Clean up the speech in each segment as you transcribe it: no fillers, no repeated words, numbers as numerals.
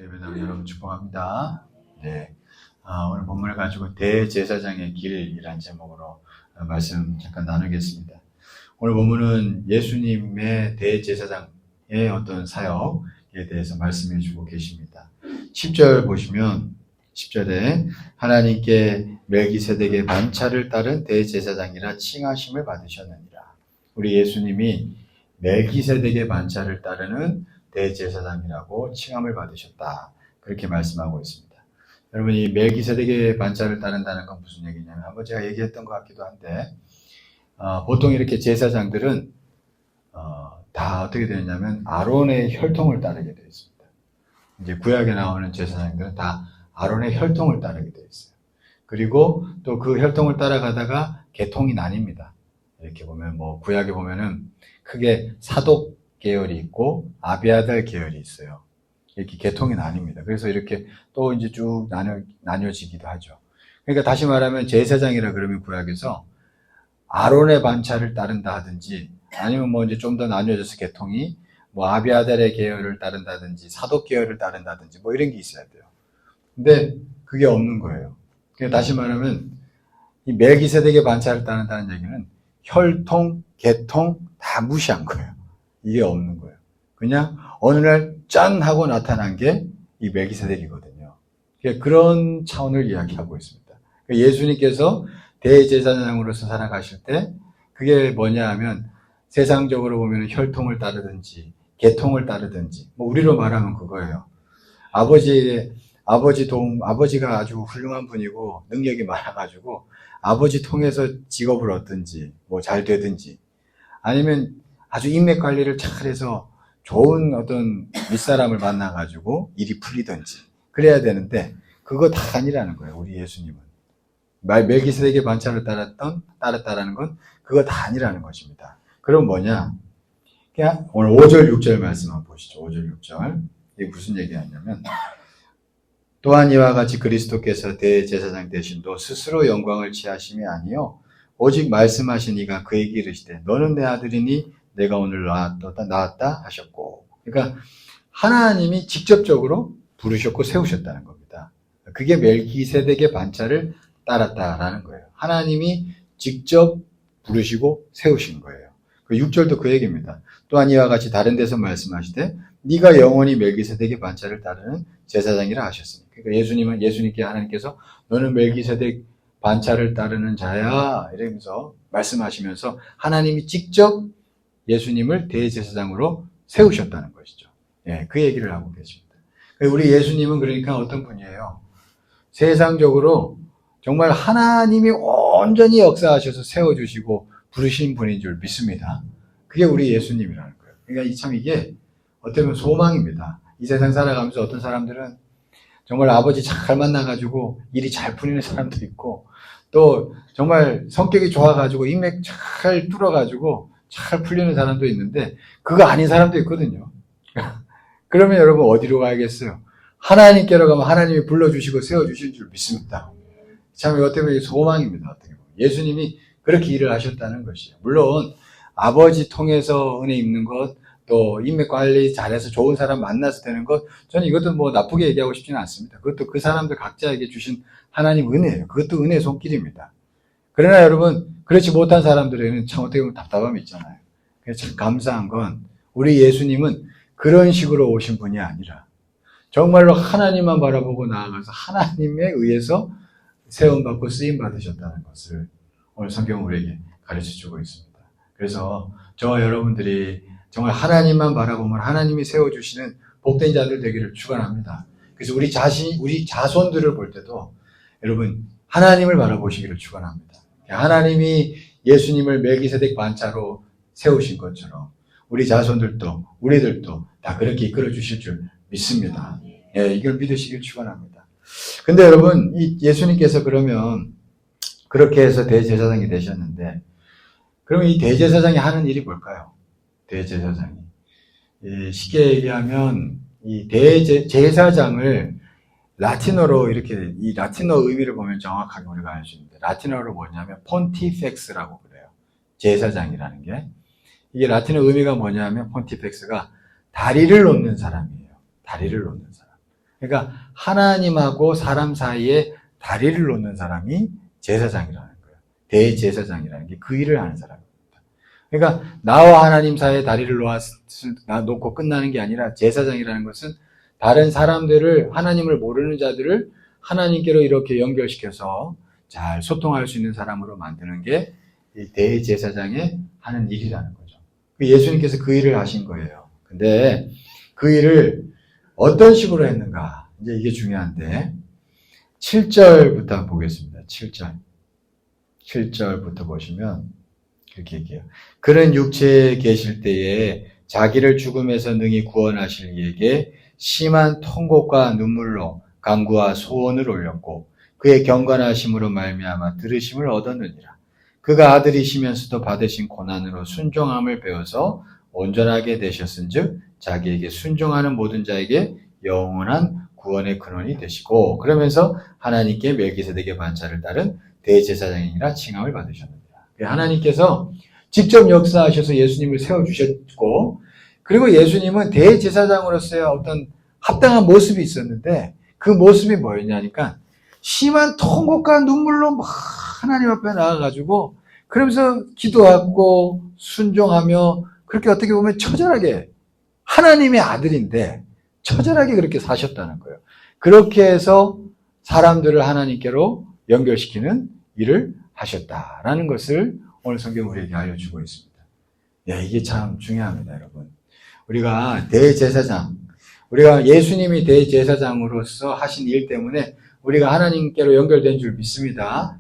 예배당 여러분 축복합니다. 네, 오늘 본문을 가지고 대제사장의 길이라는 제목으로 말씀 잠깐 나누겠습니다. 오늘 본문은 예수님의 대제사장의 어떤 사역에 대해서 말씀해 주고 계십니다. 10절 보시면 10절에 하나님께 멜기세덱의 반차를 따른 대제사장이라 칭하심을 받으셨느니라. 우리 예수님이 멜기세덱의 반차를 따르는 대제사장이라고 칭함을 받으셨다. 그렇게 말씀하고 있습니다. 여러분, 이 멜기세덱의 반차를 따른다는 건 무슨 얘기냐면, 한번 제가 얘기했던 것 같기도 한데, 보통 이렇게 제사장들은 다 어떻게 되냐면 아론의 혈통을 따르게 되어 있습니다. 이제 구약에 나오는 제사장들은 다 아론의 혈통을 따르게 되어 있어요. 그리고 또 그 혈통을 따라가다가 계통이 나뉩니다. 이렇게 보면 구약에 보면은 크게 사독 계열이 있고 아비아달 계열이 있어요. 이렇게 계통이 나뉩니다. 그래서 이렇게 또 이제 쭉 나뉘어지기도 하죠. 그러니까 다시 말하면 제사장이라 그러면 구약에서 아론의 반차를 따른다 하든지 아니면 이제 좀 더 나뉘어져서 계통이 아비아달의 계열을 따른다든지 사독 계열을 따른다든지 이런 게 있어야 돼요. 근데 그게 없는 거예요. 그러니까 다시 말하면 이 멜기세덱의 반차를 따른다는 얘기는 혈통, 계통 다 무시한 거예요. 이게 없는 거예요. 그냥 어느 날 짠 하고 나타난 게 이 멜기세덱이거든요. 그런 차원을 이야기하고 있습니다. 예수님께서 대제사장으로서 살아가실 때 그게 뭐냐 하면 세상적으로 보면 혈통을 따르든지 계통을 따르든지 우리로 말하면 그거예요. 아버지가 아주 훌륭한 분이고 능력이 많아가지고 아버지 통해서 직업을 얻든지 잘 되든지 아니면 아주 인맥 관리를 잘해서 좋은 어떤 윗사람을 만나가지고 일이 풀리든지 그래야 되는데 그거 다 아니라는 거예요. 우리 예수님은 멜기세덱의 반차를 따랐다라는 건 그거 다 아니라는 것입니다. 그럼 뭐냐? 그냥 오늘 5절 6절 말씀 한번 보시죠. 5절 6절 이게 무슨 얘기하냐면 또한 이와 같이 그리스도께서 대제사장 되심도 스스로 영광을 취하심이 아니요 오직 말씀하신 이가 그에게 이르시되 너는 내 아들이니 내가 오늘 낳았다 하셨고, 그러니까 하나님이 직접적으로 부르셨고 세우셨다는 겁니다. 그게 멜기세덱의 반차를 따랐다라는 거예요. 하나님이 직접 부르시고 세우신 거예요. 6절도 그 얘기입니다. 또한 이와 같이 다른 데서 말씀하시되 네가 영원히 멜기세덱의 반차를 따르는 제사장이라 하셨으니, 그러니까 예수님께 하나님께서 너는 멜기세덱 반차를 따르는 자야 이러면서 말씀하시면서 하나님이 직접 예수님을 대제사장으로 세우셨다는 것이죠. 예, 그 얘기를 하고 계십니다. 우리 예수님은 그러니까 어떤 분이에요? 세상적으로 정말 하나님이 온전히 역사하셔서 세워주시고 부르신 분인 줄 믿습니다. 그게 우리 예수님이라는 거예요. 그러니까 이게 어떻게 보면 소망입니다. 이 세상 살아가면서 어떤 사람들은 정말 아버지 잘 만나가지고 일이 잘 풀리는 사람도 있고 또 정말 성격이 좋아가지고 인맥 잘 뚫어가지고 잘 풀리는 사람도 있는데 그거 아닌 사람도 있거든요. 그러면 여러분 어디로 가야겠어요? 하나님께로 가면 하나님이 불러주시고 세워주실 줄 믿습니다. 참 어떻게 보면 소망입니다. 어떻게 보면 예수님이 그렇게 일을 하셨다는 것이에요. 물론 아버지 통해서 은혜 입는 것, 또 인맥 관리 잘해서 좋은 사람 만나서 되는 것, 저는 이것도 나쁘게 얘기하고 싶지는 않습니다. 그것도 그 사람들 각자에게 주신 하나님 은혜예요. 그것도 은혜의 손길입니다. 그러나 여러분 그렇지 못한 사람들에게는 참 어떻게 보면 답답함이 있잖아요. 그래서 참 감사한 건 우리 예수님은 그런 식으로 오신 분이 아니라 정말로 하나님만 바라보고 나아가서 하나님에 의해서 세움받고 쓰임받으셨다는 것을 오늘 성경은 우리에게 가르쳐주고 있습니다. 그래서 저와 여러분들이 정말 하나님만 바라보면 하나님이 세워주시는 복된 자들 되기를 축원합니다. 그래서 우리 자손들을 볼 때도 여러분 하나님을 바라보시기를 축원합니다. 하나님이 예수님을 멜기세덱 반차로 세우신 것처럼 우리 자손들도 우리들도 다 그렇게 이끌어 주실 줄 믿습니다. 예, 이걸 믿으시길 축원합니다. 근데 여러분 이 예수님께서 그러면 그렇게 해서 대제사장이 되셨는데 그러면 이 대제사장이 하는 일이 뭘까요? 대제사장이 쉽게 얘기하면 이 제사장을 라틴어로 이렇게 이 라틴어 의미를 보면 정확하게 우리가 알 수 있는데 라틴어로 뭐냐면 폰티펙스라고 그래요. 제사장이라는 게 이게 라틴어 의미가 뭐냐면 폰티펙스가 다리를 놓는 사람이에요. 다리를 놓는 사람. 그러니까 하나님하고 사람 사이에 다리를 놓는 사람이 제사장이라는 거예요. 대제사장이라는 게 그 일을 하는 사람입니다. 그러니까 나와 하나님 사이에 다리를 놓고 끝나는 게 아니라 제사장이라는 것은 다른 사람들을, 하나님을 모르는 자들을 하나님께로 이렇게 연결시켜서 잘 소통할 수 있는 사람으로 만드는 게 이 대제사장의 하는 일이라는 거죠. 예수님께서 그 일을 하신 거예요. 근데 그 일을 어떤 식으로 했는가? 이제 이게 중요한데 7절부터 한번 보겠습니다. 7절부터 보시면 이렇게 얘기해요. 그는 육체에 계실 때에 자기를 죽음에서 능히 구원하실 이에게 심한 통곡과 눈물로 간구와 소원을 올렸고 그의 경건하심으로 말미암아 들으심을 얻었느니라. 그가 아들이시면서도 받으신 고난으로 순종함을 배워서 온전하게 되셨은즉 자기에게 순종하는 모든 자에게 영원한 구원의 근원이 되시고 그러면서 하나님께 멜기세덱의 반차를 따른 대제사장이라 칭함을 받으셨느니라. 하나님께서 직접 역사하셔서 예수님을 세워주셨고 그리고 예수님은 대제사장으로서의 어떤 합당한 모습이 있었는데 그 모습이 뭐였냐니까 심한 통곡과 눈물로 막 하나님 앞에 나와가지고 그러면서 기도하고 순종하며 그렇게 어떻게 보면 처절하게 하나님의 아들인데 처절하게 그렇게 사셨다는 거예요. 그렇게 해서 사람들을 하나님께로 연결시키는 일을 하셨다라는 것을 오늘 성경 우리에게 알려주고 있습니다. 이게 참 중요합니다, 여러분. 우리가 대제사장, 우리가 예수님이 대제사장으로서 하신 일 때문에 우리가 하나님께로 연결된 줄 믿습니다.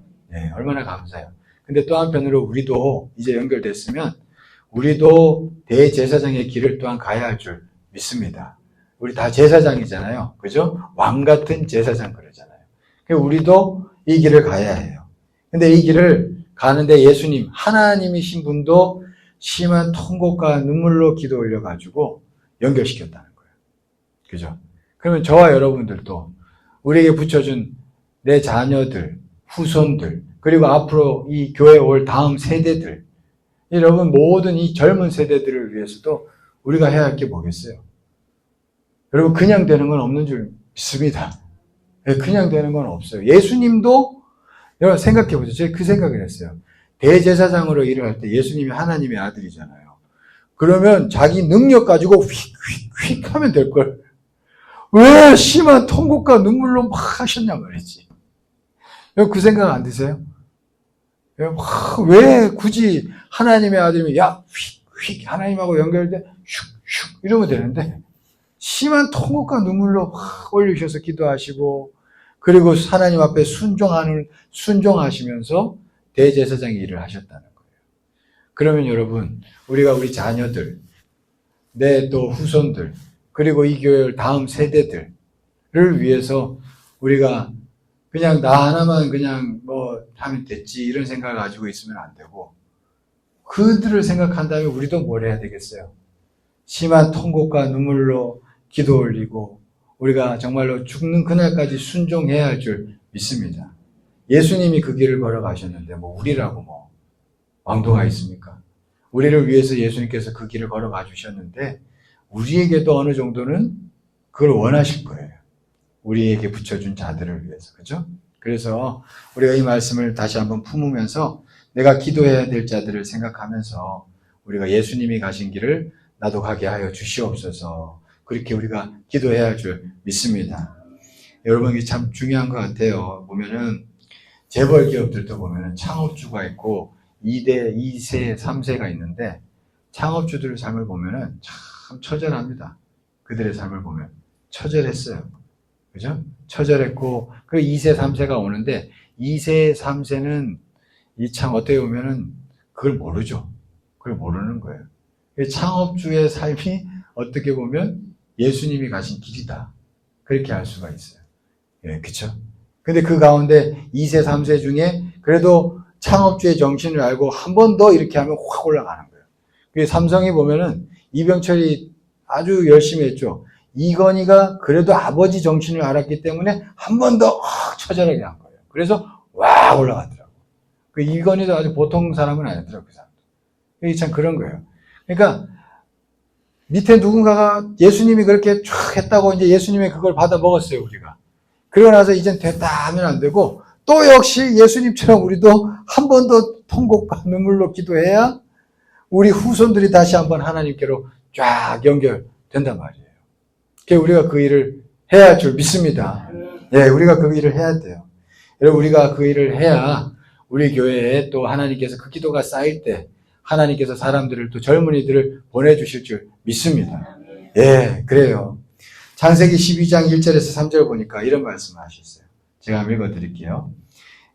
얼마나 감사해요. 근데 또 한편으로 우리도 이제 연결됐으면 우리도 대제사장의 길을 또한 가야 할 줄 믿습니다. 우리 다 제사장이잖아요. 그죠? 왕 같은 제사장 그러잖아요. 우리도 이 길을 가야 해요. 근데 이 길을 가는데 예수님, 하나님이신 분도 심한 통곡과 눈물로 기도 올려가지고 연결시켰다는 거예요. 그죠? 그러면 저와 여러분들도 우리에게 붙여준 내 자녀들, 후손들, 그리고 앞으로 이 교회에 올 다음 세대들, 여러분 모든 이 젊은 세대들을 위해서도 우리가 해야 할 게 뭐겠어요? 여러분 그냥 되는 건 없는 줄 믿습니다. 그냥 되는 건 없어요. 예수님도 여러분 생각해 보세요. 제가 그 생각을 했어요. 대제사장으로 일을 할 때 예수님이 하나님의 아들이잖아요. 그러면 자기 능력 가지고 휙휙휙 하면 될걸. 왜 심한 통곡과 눈물로 막 하셨냐 말이지. 그 생각 안 드세요? 왜 굳이 하나님의 아들이면 야 휙휙 하나님하고 연결돼 슉슉 이러면 되는데 심한 통곡과 눈물로 확 올리셔서 기도하시고 그리고 하나님 앞에 순종하시면서 대제사장의 일을 하셨다는 거예요. 그러면 여러분 우리가 우리 자녀들, 내 또 후손들 그리고 이 교회 다음 세대들을 위해서 우리가 그냥 나 하나만 그냥 뭐 하면 됐지 이런 생각을 가지고 있으면 안 되고 그들을 생각한다면 우리도 뭘 해야 되겠어요? 심한 통곡과 눈물로 기도 올리고 우리가 정말로 죽는 그날까지 순종해야 할 줄 믿습니다. 예수님이 그 길을 걸어가셨는데 뭐 우리라고 뭐 왕도가 있습니까? 우리를 위해서 예수님께서 그 길을 걸어가 주셨는데 우리에게도 어느 정도는 그걸 원하실 거예요. 우리에게 붙여준 자들을 위해서. 그죠? 그래서 우리가 이 말씀을 다시 한번 품으면서 내가 기도해야 될 자들을 생각하면서 우리가 예수님이 가신 길을 나도 가게 하여 주시옵소서. 그렇게 우리가 기도해야 할 줄 믿습니다. 여러분 이게 참 중요한 것 같아요. 보면은 재벌 기업들도 보면은 창업주가 있고 2대, 2세, 3세가 있는데 창업주들의 삶을 보면은 참 처절합니다. 그들의 삶을 보면 처절했어요. 그죠? 처절했고 그 2세, 3세가 오는데 2세, 3세는 이 참 어떻게 보면은 그걸 모르죠. 그걸 모르는 거예요. 창업주의 삶이 어떻게 보면 예수님이 가신 길이다. 그렇게 알 수가 있어요. 그쵸? 근데 그 가운데 2세, 3세 중에 그래도 창업주의 정신을 알고 한 번 더 이렇게 하면 확 올라가는 거예요. 삼성이 보면은 이병철이 아주 열심히 했죠. 이건희가 그래도 아버지 정신을 알았기 때문에 한 번 더 처절하게 한 거예요. 그래서 와 올라가더라고. 그 이건희도 아주 보통 사람은 아니더라고요. 그 사람도. 이게 참 그런 거예요. 그러니까 밑에 누군가가 예수님이 그렇게 쫙 했다고 이제 예수님이 그걸 받아 먹었어요, 우리가. 그러고 나서 이젠 됐다 하면 안 되고, 또 역시 예수님처럼 우리도 한 번 더 통곡과 눈물로 기도해야 우리 후손들이 다시 한번 하나님께로 쫙 연결된단 말이에요. 그래서 우리가 그 일을 해야 할 줄 믿습니다. 예, 우리가 그 일을 해야 돼요. 여러분, 우리가 그 일을 해야 우리 교회에 또 하나님께서 그 기도가 쌓일 때 하나님께서 사람들을 또 젊은이들을 보내주실 줄 믿습니다. 예, 그래요. 창세기 12장 1절에서 3절 보니까 이런 말씀을 하셨어요. 제가 한번 읽어드릴게요.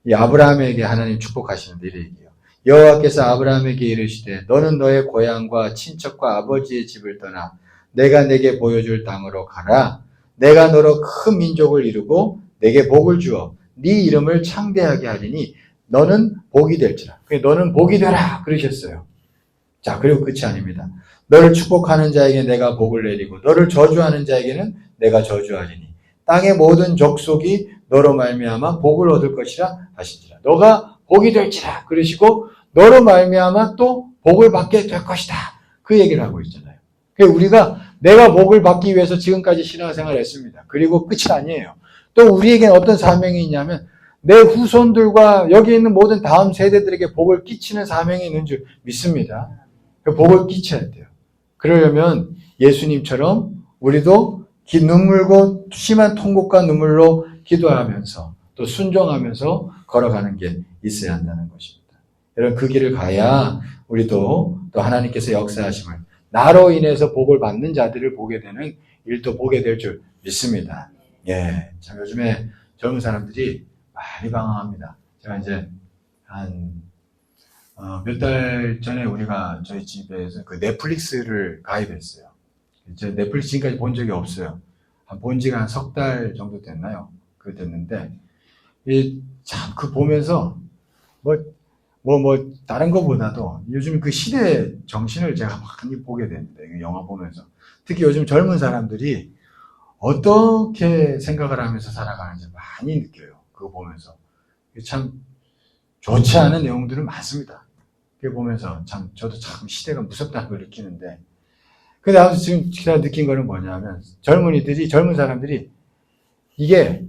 이 아브라함에게 하나님 축복하시는데 이래 얘기해요. 여호와께서 아브라함에게 이르시되 너는 너의 고향과 친척과 아버지의 집을 떠나 내가 내게 보여줄 땅으로 가라. 내가 너로 큰 민족을 이루고 내게 복을 주어 네 이름을 창대하게 하리니 너는 복이 될지라. 너는 복이 되라 그러셨어요. 자, 그리고 끝이 아닙니다. 너를 축복하는 자에게 내가 복을 내리고 너를 저주하는 자에게는 내가 저주하리니 땅의 모든 족속이 너로 말미암아 복을 얻을 것이라 하시니라. 너가 복이 될지라 그러시고 너로 말미암아 또 복을 받게 될 것이다. 그 얘기를 하고 있잖아요. 그러니까 우리가 내가 복을 받기 위해서 지금까지 신앙생활을 했습니다. 그리고 끝이 아니에요. 또 우리에게는 어떤 사명이 있냐면 내 후손들과 여기 있는 모든 다음 세대들에게 복을 끼치는 사명이 있는 줄 믿습니다. 그 복을 끼쳐야 돼요. 그러려면 예수님처럼 우리도 눈물고 심한 통곡과 눈물로 기도하면서 또 순종하면서 걸어가는 게 있어야 한다는 것입니다. 여러분, 그 길을 가야 우리도 또 하나님께서 역사하심을 나로 인해서 복을 받는 자들을 보게 되는 일도 보게 될 줄 믿습니다. 예, 참 요즘에 젊은 사람들이 많이 방황합니다. 제가 이제 몇 달 전에 우리가 저희 집에서 그 넷플릭스를 가입했어요. 이제 넷플릭스 지금까지 본 적이 없어요. 본 지가 한 석 달 정도 됐나요? 그 됐는데, 참, 그 보면서, 다른 것보다도 요즘 그 시대 정신을 제가 많이 보게 됩니다. 영화 보면서. 특히 요즘 젊은 사람들이 어떻게 생각을 하면서 살아가는지 많이 느껴요. 그거 보면서. 참 좋지 않은 내용들은 많습니다. 그거 보면서 참, 저도 참 시대가 무섭다는 걸 느끼는데, 근데 아무튼 지금 제가 느낀 거는 뭐냐면, 젊은 사람들이 이게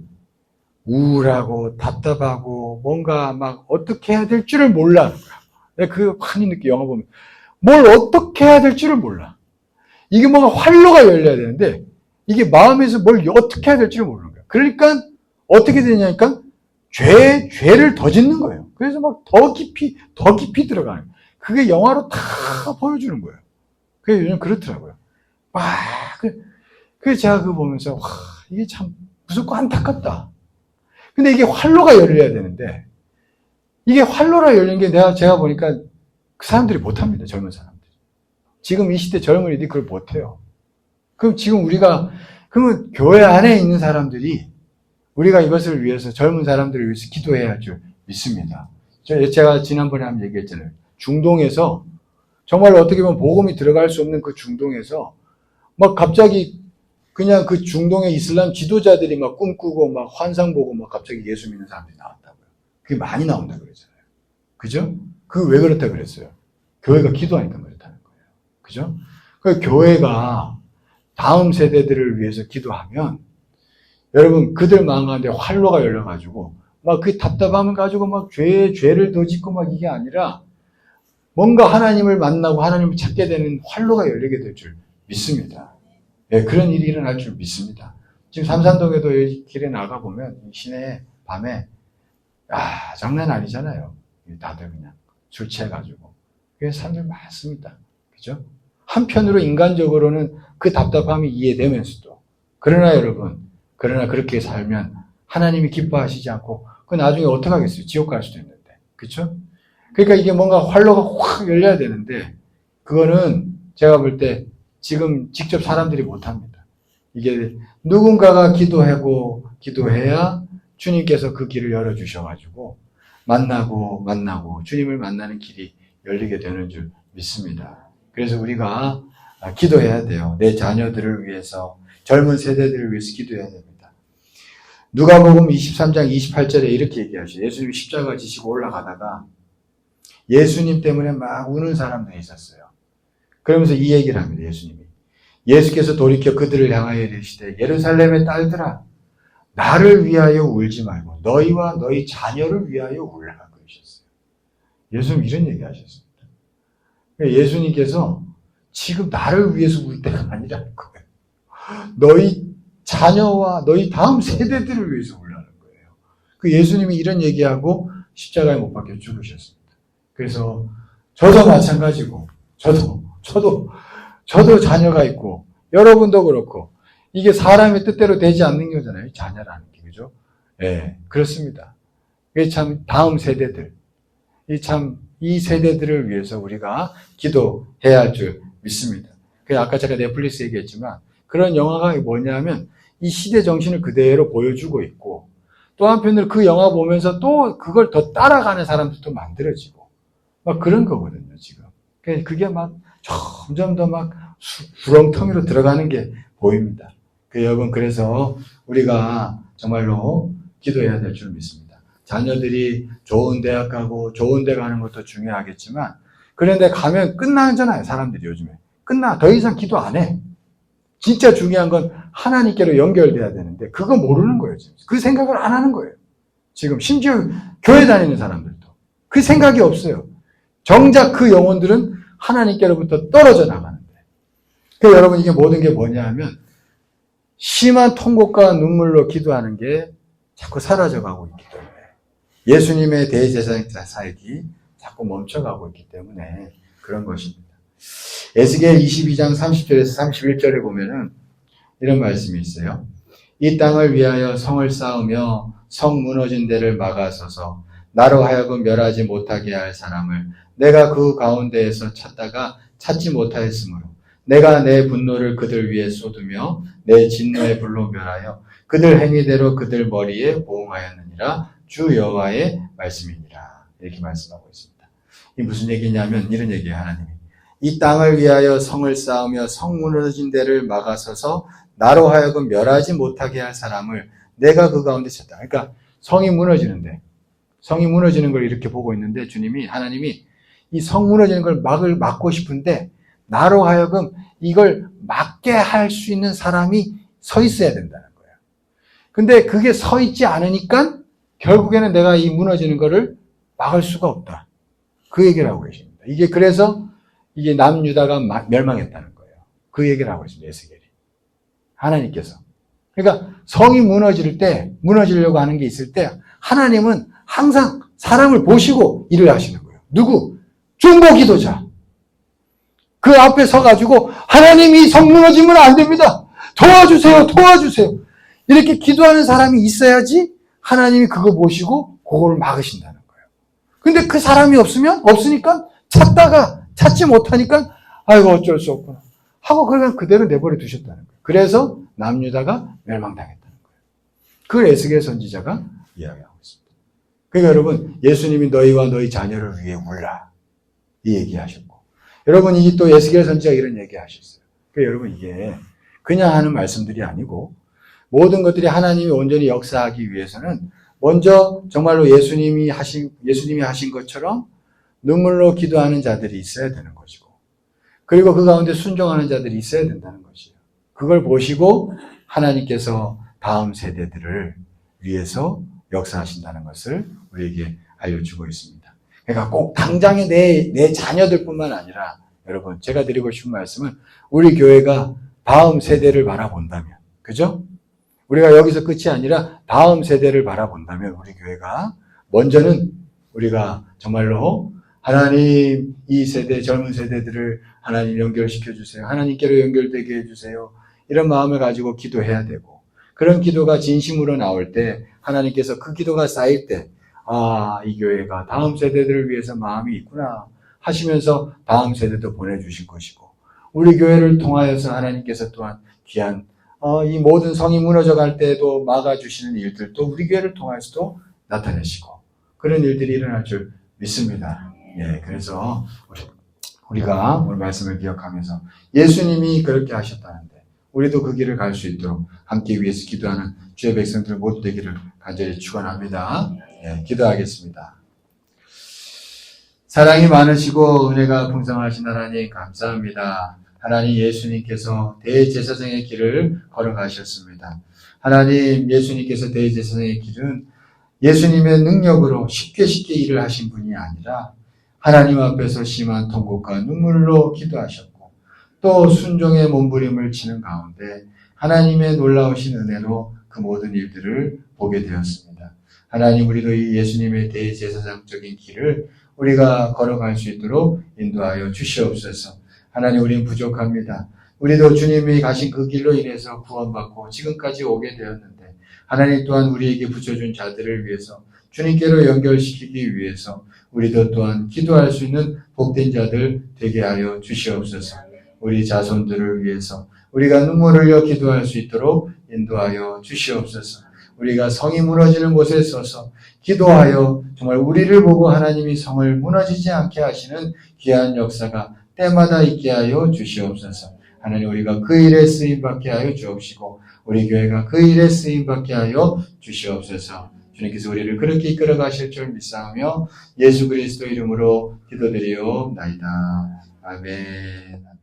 우울하고 답답하고 뭔가 막 어떻게 해야 될 줄을 몰라 하는 거야. 내가 그거 많이 느껴, 영화 보면. 뭘 어떻게 해야 될 줄을 몰라. 이게 뭔가 활로가 열려야 되는데, 이게 마음에서 뭘 어떻게 해야 될 줄을 모르는 거야. 그러니까 어떻게 되냐니까 죄를 더 짓는 거예요. 그래서 막 더 깊이 들어가는 거예요. 그게 영화로 다 보여주는 거예요. 그게 요즘 그렇더라고요. 그래서 제가 그거 보면서, 이게 참 무섭고 안타깝다. 근데 이게 활로가 열려야 되는데, 이게 활로가 열린 게 제가 보니까 그 사람들이 못합니다. 젊은 사람들이. 지금 이 시대 젊은이들이 그걸 못해요. 그럼 지금 그러면 교회 안에 있는 사람들이 우리가 이것을 위해서 젊은 사람들을 위해서 기도해야 할 줄 믿습니다. 제가 지난번에 한번 얘기했잖아요. 중동에서 정말 어떻게 보면 복음이 들어갈 수 없는 그 중동에서 막 갑자기 그냥 그 중동의 이슬람 지도자들이 막 꿈꾸고 막 환상 보고 막 갑자기 예수 믿는 사람들이 나왔다고요. 그게 많이 나온다 그러잖아요. 그죠? 그게 왜 그렇다 그랬어요? 교회가 기도하니까 그렇다는 거예요. 그죠? 그 교회가 다음 세대들을 위해서 기도하면 여러분 그들 마음 가운데 활로가 열려가지고 막 그 답답함을 가지고 막 죄를 더 짓고 막 이게 아니라 뭔가 하나님을 만나고 하나님을 찾게 되는 활로가 열리게 될 줄 믿습니다. 네, 그런 일이 일어날 줄 믿습니다. 지금 삼산동에도 길에 나가보면 시내 밤에 장난 아니잖아요. 다들 그냥 술 취해가지고. 그래서 사람들 많습니다. 그죠? 한편으로 인간적으로는 그 답답함이 이해되면서도 그러나 그렇게 살면 하나님이 기뻐하시지 않고 그 나중에 어떡하겠어요? 지옥 갈 수도 있는데. 그쵸? 그러니까 이게 뭔가 활로가 확 열려야 되는데 그거는 제가 볼 때 지금 직접 사람들이 못합니다. 이게 누군가가 기도해야 주님께서 그 길을 열어주셔가지고 만나고 주님을 만나는 길이 열리게 되는 줄 믿습니다. 그래서 우리가 기도해야 돼요. 내 자녀들을 위해서, 젊은 세대들을 위해서 기도해야 됩니다. 누가복음 23장 28절에 이렇게 얘기하셔요. 예수님이 십자가 지시고 올라가다가 예수님 때문에 막 우는 사람들이 있었어요. 그러면서 이 얘기를 합니다. 예수님이. 예수께서 돌이켜 그들을 향하여 이르시되 예루살렘의 딸들아 나를 위하여 울지 말고 너희와 너희 자녀를 위하여 울라 그러셨어요. 예수님 이런 얘기 하셨습니다. 예수님께서 지금 나를 위해서 울 때가 아니라는 거예요. 너희 자녀와 너희 다음 세대들을 위해서 울라는 거예요. 그 예수님이 이런 얘기하고 십자가에 못 박혀 죽으셨습니다. 그래서 저도 마찬가지고 저도 자녀가 있고 여러분도 그렇고 이게 사람의 뜻대로 되지 않는 거잖아요. 자녀라는 게 그죠? 예, 그렇습니다. 이게 참 다음 세대들 이 세대들을 위해서 우리가 기도해야 할 줄 믿습니다. 아까 제가 넷플릭스 얘기했지만 그런 영화가 뭐냐면 이 시대 정신을 그대로 보여주고 있고 또 한편으로 그 영화 보면서 또 그걸 더 따라가는 사람들도 만들어지고 막 그런 거거든요, 지금. 그게 막 점점 더 막 구렁텅이로 들어가는 게 보입니다. 여러분, 그래서 우리가 정말로 기도해야 될 줄 믿습니다. 자녀들이 좋은 대학 가고 좋은 데 가는 것도 중요하겠지만 그런데 가면 끝나잖아요, 사람들이 요즘에. 더 이상 기도 안 해. 진짜 중요한 건 하나님께로 연결돼야 되는데 그거 모르는 거예요, 지금. 그 생각을 안 하는 거예요. 지금 심지어 교회 다니는 사람들도 그 생각이 없어요. 정작 그 영혼들은 하나님께로부터 떨어져 나가는데. 여러분, 이게 모든 게 뭐냐 하면 심한 통곡과 눈물로 기도하는 게 자꾸 사라져가고 있기 때문에 예수님의 대제사장 살기 자꾸 멈춰가고 있기 때문에 그런 것입니다. 에스겔 22장 30절에서 31절에 보면은 이런 말씀이 있어요. 이 땅을 위하여 성을 쌓으며 성 무너진 데를 막아서서 나로 하여금 멸하지 못하게 할 사람을 내가 그 가운데에서 찾다가 찾지 못하였으므로 내가 내 분노를 그들 위에 쏟으며 내 진노의 불로 멸하여 그들 행위대로 그들 머리에 보응하였느니라 주 여호와의 말씀이니라. 이렇게 말씀하고 있습니다. 이 무슨 얘기냐면 이런 얘기예요. 하나님이 이 땅을 위하여 성을 쌓으며 성 무너진 데를 막아서서 나로 하여금 멸하지 못하게 할 사람을 내가 그 가운데 찾다. 그러니까 성이 무너지는 걸 이렇게 보고 있는데 하나님이 이 성 무너지는 걸 막고 싶은데 나로 하여금 이걸 막게 할 수 있는 사람이 서 있어야 된다는 거예요. 근데 그게 서 있지 않으니까 결국에는 내가 이 무너지는 거를 막을 수가 없다. 그 얘기를 하고 계십니다. 그래서 이게 남유다가 멸망했다는 거예요. 그 얘기를 하고 있습니다. 에스겔이. 하나님께서. 그러니까 성이 무너지려고 하는 게 있을 때 하나님은 항상 사람을 보시고 일을 하시는 거예요. 누구? 중보 기도자. 그 앞에 서가지고 하나님이 성 무너지면 안 됩니다. 도와주세요. 이렇게 기도하는 사람이 있어야지 하나님이 그거 보시고 그걸 막으신다는 거예요. 근데 그 사람이 없으니까 찾지 못하니까 아이고 어쩔 수 없구나 하고 그냥 그대로 내버려 두셨다는 거예요. 그래서 남유다가 멸망당했다는 거예요. 그걸 에스겔 선지자가 이야기하고 있습니다. 그러니까 여러분, 예수님이 너희와 너희 자녀를 위해 울라 이 얘기하셨고, 여러분 이게 또 에스겔 선지자가 이런 얘기하셨어요. 그러니까 여러분 이게 그냥 하는 말씀들이 아니고 모든 것들이 하나님이 온전히 역사하기 위해서는 먼저 정말로 예수님이 하신 것처럼 눈물로 기도하는 자들이 있어야 되는 것이고, 그리고 그 가운데 순종하는 자들이 있어야 된다는 것이에요. 그걸 보시고 하나님께서 다음 세대들을 위해서 역사하신다는 것을 우리에게 알려주고 있습니다. 그러니까 꼭 당장의 내 자녀들뿐만 아니라 여러분, 제가 드리고 싶은 말씀은 우리 교회가 다음 세대를 바라본다면, 그죠? 우리가 여기서 끝이 아니라 다음 세대를 바라본다면 우리 교회가 먼저는 우리가 정말로 하나님, 이 세대, 젊은 세대들을 하나님 연결시켜 주세요. 하나님께로 연결되게 해주세요. 이런 마음을 가지고 기도해야 되고, 그런 기도가 진심으로 나올 때 하나님께서 그 기도가 쌓일 때 이 교회가 다음 세대들을 위해서 마음이 있구나 하시면서 다음 세대도 보내주실 것이고, 우리 교회를 통하여서 하나님께서 또한 귀한 이 모든 성이 무너져 갈 때도 막아주시는 일들도 우리 교회를 통해서도 나타내시고 그런 일들이 일어날 줄 믿습니다. 예, 그래서 우리가 오늘 말씀을 기억하면서 예수님이 그렇게 하셨다는데 우리도 그 길을 갈 수 있도록 함께 위해서 기도하는 주의 백성들 모두 되기를 간절히 축원합니다. 예, 기도하겠습니다. 사랑이 많으시고 은혜가 풍성하신 하나님 감사합니다. 하나님 예수님께서 대제사장의 길을 걸어가셨습니다. 하나님 예수님께서 대제사장의 길은 예수님의 능력으로 쉽게 일을 하신 분이 아니라 하나님 앞에서 심한 통곡과 눈물로 기도하셨고 또 순종의 몸부림을 치는 가운데 하나님의 놀라우신 은혜로 그 모든 일들을 보게 되었습니다. 하나님 우리도 이 예수님의 대제사장적인 길을 우리가 걸어갈 수 있도록 인도하여 주시옵소서. 하나님 우리는 부족합니다. 우리도 주님이 가신 그 길로 인해서 구원받고 지금까지 오게 되었는데 하나님 또한 우리에게 붙여준 자들을 위해서 주님께로 연결시키기 위해서 우리도 또한 기도할 수 있는 복된 자들 되게 하여 주시옵소서. 우리 자손들을 위해서 우리가 눈물을 흘려 기도할 수 있도록 인도하여 주시옵소서. 우리가 성이 무너지는 곳에 서서 기도하여 정말 우리를 보고 하나님이 성을 무너지지 않게 하시는 귀한 역사가 때마다 있게 하여 주시옵소서. 하나님 우리가 그 일에 쓰임받게 하여 주옵시고 우리 교회가 그 일에 쓰임받게 하여 주시옵소서. 주님께서 우리를 그렇게 이끌어 가실 줄 믿사오며 예수 그리스도 이름으로 기도드리옵나이다. 아멘.